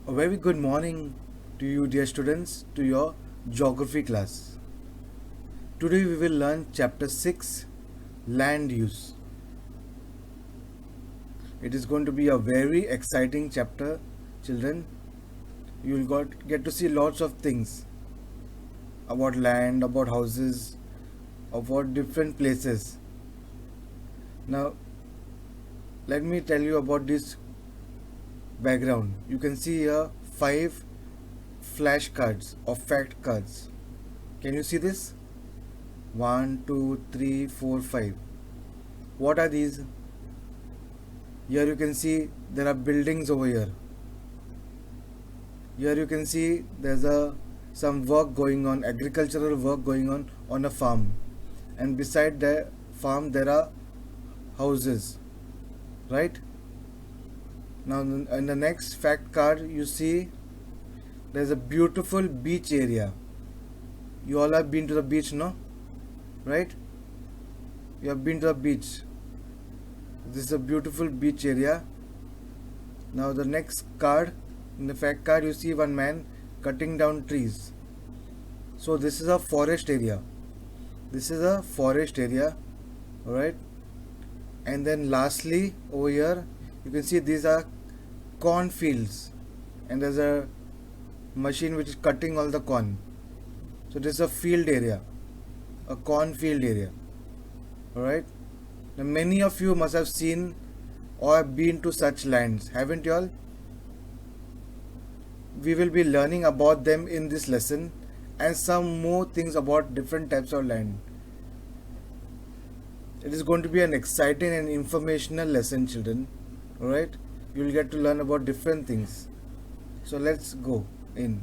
A very good morning to you, dear students, to your geography class. Today we will learn chapter 6, land use. It is going to be a very exciting chapter, children. You will get to see lots of things about land, about houses, about different places. Now, let me tell you about this background. You can see here 5 flashcards or fact cards. Can you see this? One, two, three, four, 5. What are these? Here you can see there are buildings over here. Here you can see there's some work going on, agricultural work going on a farm. And beside the farm there are houses, right? Now in the next fact card you see there's a beautiful beach area. You all have been to the beach, no? Right? You have been to the beach. This is a beautiful beach area. Now the next card, in the fact card you see one man cutting down trees. So this is a forest area. This is a forest area, alright? And then lastly over here you can see these are corn fields, and there's a machine which is cutting all the corn. So this is a field area, a corn field area, alright? Now many of you must have seen or have been to such lands, haven't you all? We will be learning about them in this lesson and some more things about different types of land. It is going to be an exciting and informational lesson, children. Alright? You will get to learn about different things. So let's go in.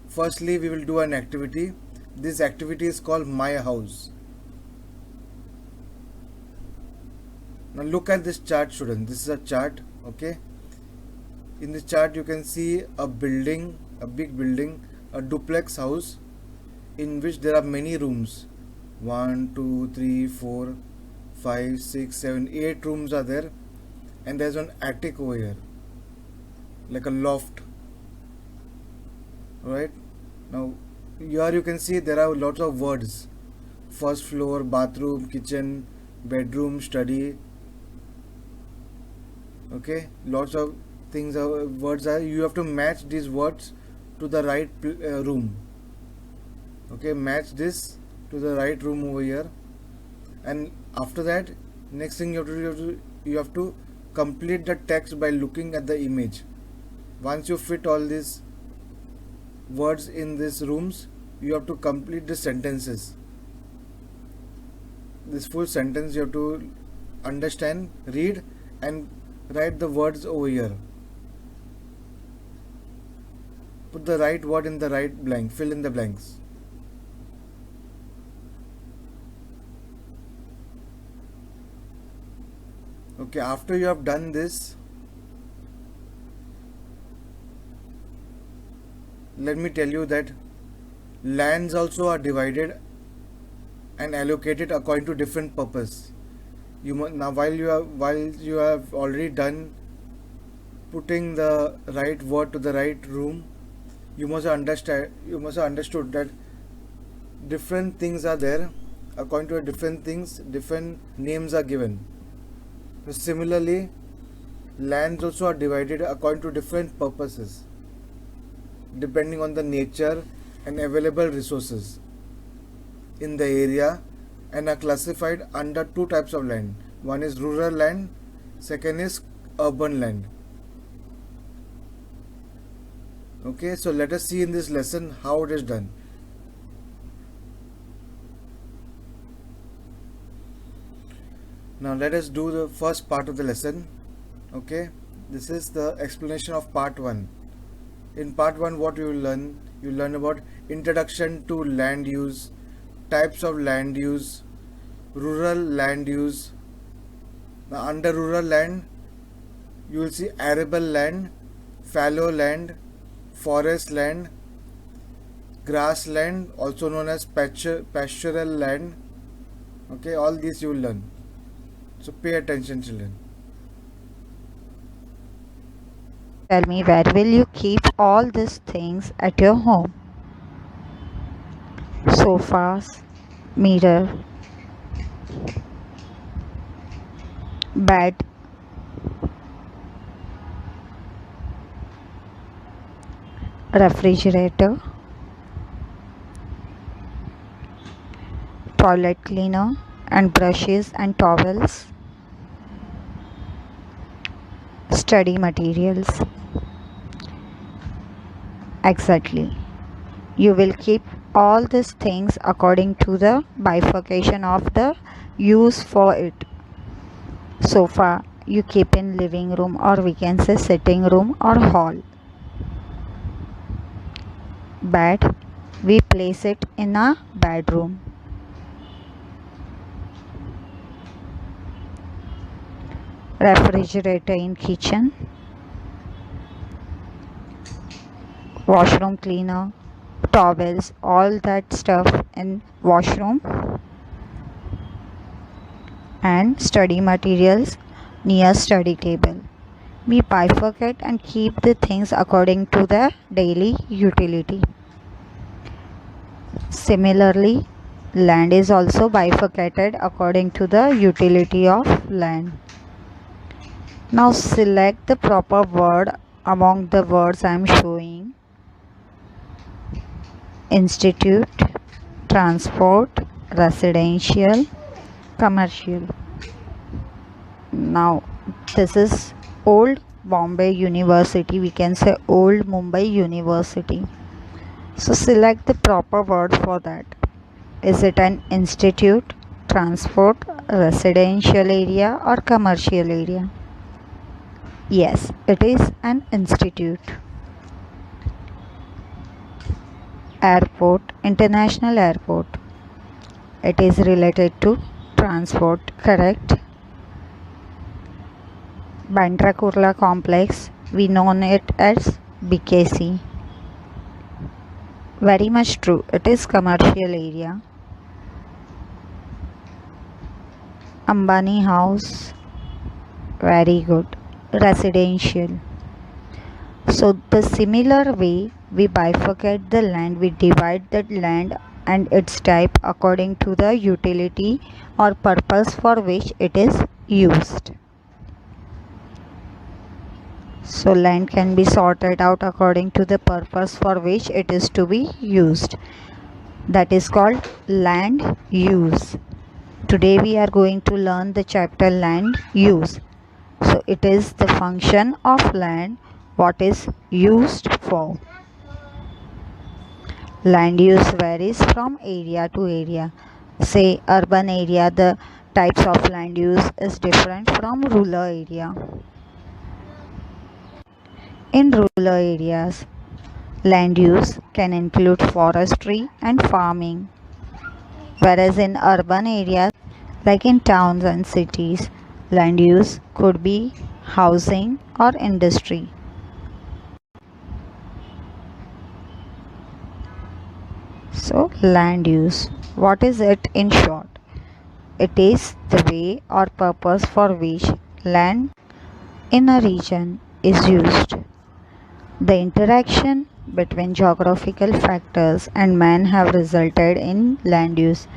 Firstly, we will do an activity. This activity is called My House. Now look at this chart, students. This is a chart, okay? In this chart you can see a building, a big building, a duplex house in which there are many rooms. 1, 2, 3, 4, 5, 6, 7, 8 rooms are there, and there's an attic over here, like a loft. Alright? Now here you can see there are lots of words. First floor, bathroom, kitchen, bedroom, study. Okay, lots of things are words are, you have to match these words to the right room. Okay, match this to the right room over here, and after that next thing you have to complete the text by looking at the image. Once you fit all these words in these rooms, you have to complete the sentences. This full sentence you have to understand, read, and write the words over here. Put the right word in the right blank, fill in the blanks. Okay, after you have done this, let me tell you that lands also are divided and allocated according to different purpose. Now while you have already done putting the right word to the right room, you must have understood that different things are there. According to different things, different names are given. So similarly, lands also are divided according to different purposes, depending on the nature and available resources in the area, and are classified under two types of land. One is rural land, second is urban land. Okay, so let us see in this lesson how it is done. Now let us do the first part of the lesson. Okay, this is the explanation of part 1. In part 1 what you will learn? You learn about introduction to land use, types of land use, rural land use. Now under rural land you will see arable land, fallow land, forest land, grassland, also known as pastoral land. Okay, all these you will learn. So pay attention, children. tell me, where will you keep all these things at your home? Sofas, mirror, bed, refrigerator, toilet cleaner and brushes and towels, study materials. Exactly. You will keep all these things according to the bifurcation of the use for it. Sofa you keep in living room, or we can say sitting room or hall. Bed we place it in a bedroom. Refrigerator in kitchen. Washroom cleaner, towels, all that stuff in washroom. And study materials near study table. We bifurcate and keep the things according to the daily utility. Similarly, land is also bifurcated according to the utility of land. Now select the proper word among the words I am showing. Institute, transport, residential, commercial. Now this is Old Bombay University, we can say Old Mumbai University. So select the proper word for that. Is it an institute, transport, residential area or commercial area? Yes, it is an institute. Airport, international airport. It is related to transport, correct? Bandra Kurla complex, we know it as BKC. Very much true, it is commercial area. Ambani house, very good, residential. So the similar way we bifurcate the land, we divide that land and its type according to the utility or purpose for which it is used. So land can be sorted out according to the purpose for which it is to be used. That is called land use. Today we are going to learn the chapter land use. So it is the function of land, what is used for. Land use varies from area to area. Say urban area, the types of land use is different from rural area. In rural areas, land use can include forestry and farming, whereas in urban areas, like in towns and cities, land use could be housing or industry. So, land use, what is it in short? It is the way or purpose for which land in a region is used. The interaction between geographical factors and man have resulted in land use.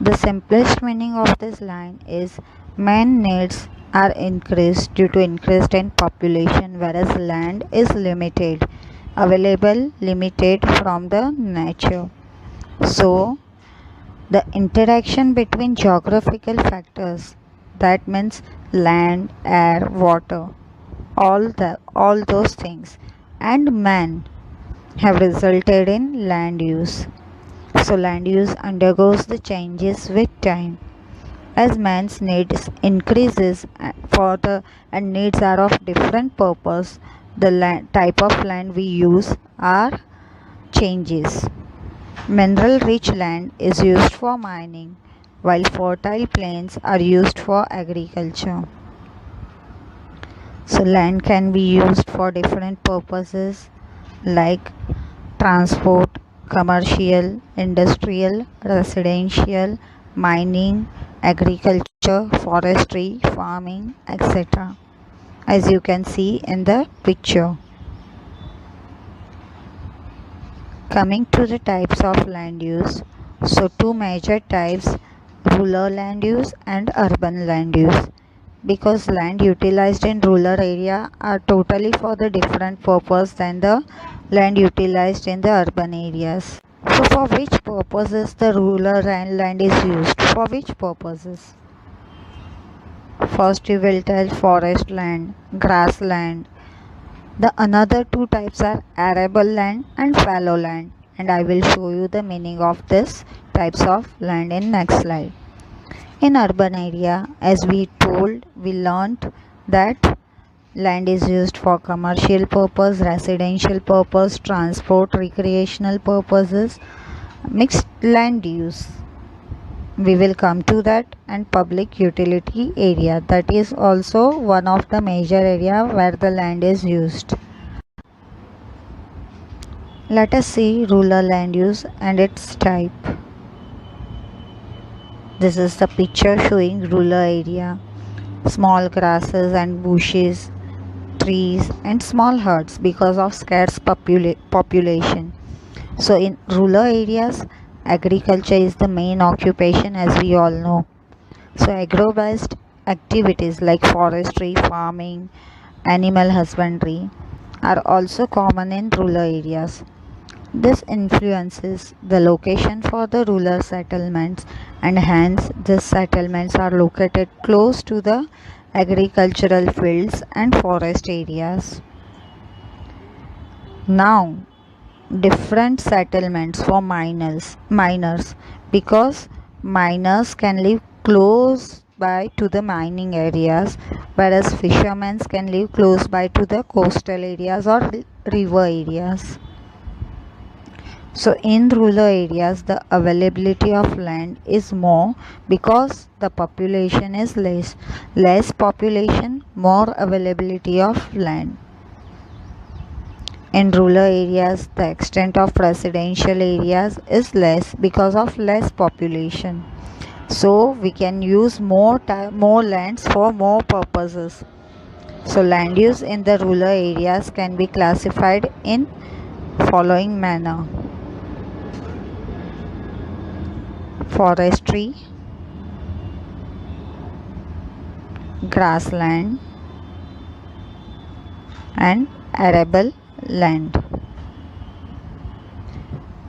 The simplest meaning of this line is man needs are increased due to increase in population, whereas land is limited, available limited from the nature. So the interaction between geographical factors, that means land, air, water, all those things, and man have resulted in land use. So land use undergoes the changes with time. As man's needs increases for the and needs are of different purpose, the type of land we use are changes. Mineral rich land is used for mining, while fertile plains are used for agriculture. So land can be used for different purposes like transport, commercial, industrial, residential, mining, agriculture, forestry, farming, etc. as you can see in the picture. Coming to the types of land use, so two major types, rural land use and urban land use. Because land utilized in rural area are totally for the different purpose than the land utilized in the urban areas. So for which purposes the rural land is used? For which purposes? First you will tell forest land, grassland. The another two types are arable land and fallow land, and I will show you the meaning of this types of land in next slide. In urban area, as we learned that land is used for commercial purpose, residential purpose, transport, recreational purposes, mixed land use. We will come to that, and public utility area, that is also one of the major area where the land is used. Let us see rural land use and its type. This is the picture showing rural area, small grasses and bushes, trees and small huts because of scarce population. So in rural areas, agriculture is the main occupation, as we all know. So agro-based activities like forestry, farming, animal husbandry are also common in rural areas. This influences the location for the rural settlements, and hence these settlements are located close to the agricultural fields and forest areas. Now, different settlements for miners, because miners can live close by to the mining areas, whereas fishermen can live close by to the coastal areas or river areas. So in rural areas the availability of land is more because the population is less population, more availability of land. In rural areas the extent of residential areas is less because of less population, so we can use more lands for more purposes. So land use in the rural areas can be classified in following manner: forestry, grassland and arable land.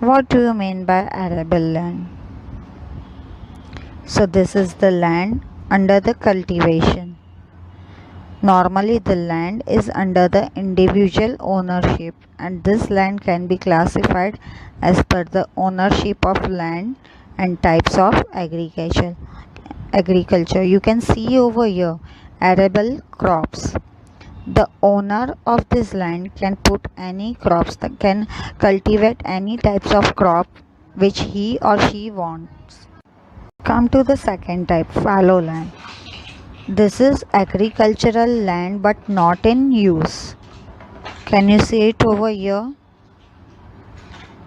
What do you mean by arable land? So this is the land under the cultivation. Normally the land is under the individual ownership, and this land can be classified as per the ownership of land and types of agriculture. You can see over here arable crops. The owner of this land can put any crops, that can cultivate any types of crop which he or she wants. Come to the second type, fallow land. This is agricultural land but not in use. Can you see it over here?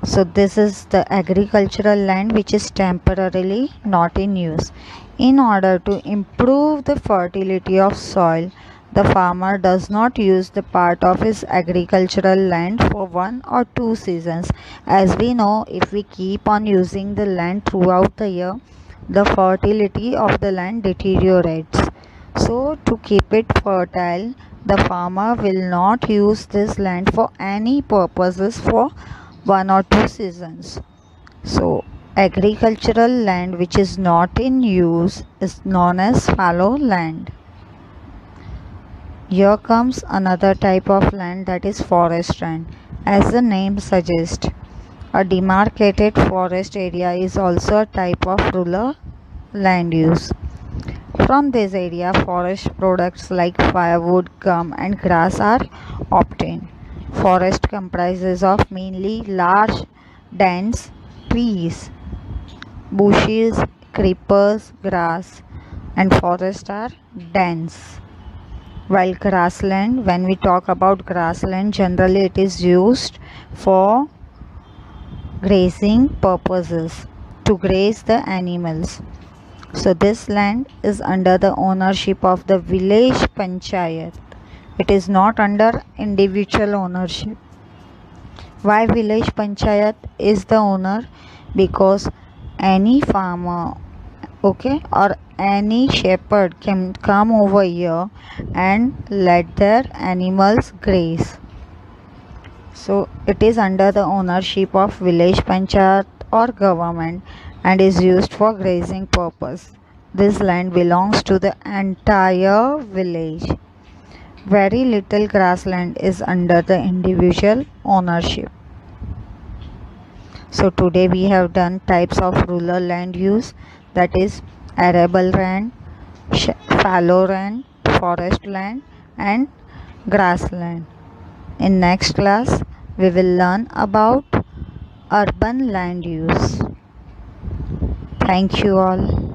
So this is the agricultural land which is temporarily not in use. In order to improve the fertility of soil, the farmer does not use the part of his agricultural land for 1 or 2 seasons. As we know, if we keep on using the land throughout the year, the fertility of the land deteriorates. So to keep it fertile, the farmer will not use this land for any purposes for 1 or 2 seasons. So agricultural land which is not in use is known as fallow land. Here comes another type of land, that is forest land. As the name suggests, a demarcated forest area is also a type of rural land use. From this area, forest products like firewood, gum and grass are obtained. Forest comprises of mainly large, dense trees, bushes, creepers, grass, and forests are dense. While grassland, when we talk about grassland, generally it is used for grazing purposes, to graze the animals. So this land is under the ownership of the village panchayat. It is not under individual ownership. Why village panchayat is the owner? Because any farmer, okay, or any shepherd can come over here and let their animals graze. So it is under the ownership of village panchayat or government and is used for grazing purpose. This land belongs to the entire village. Very little grassland is under the individual ownership. So today we have done types of rural land use, that is arable land, fallow land, forest land and grassland. In next class we will learn about urban land use. Thank you all.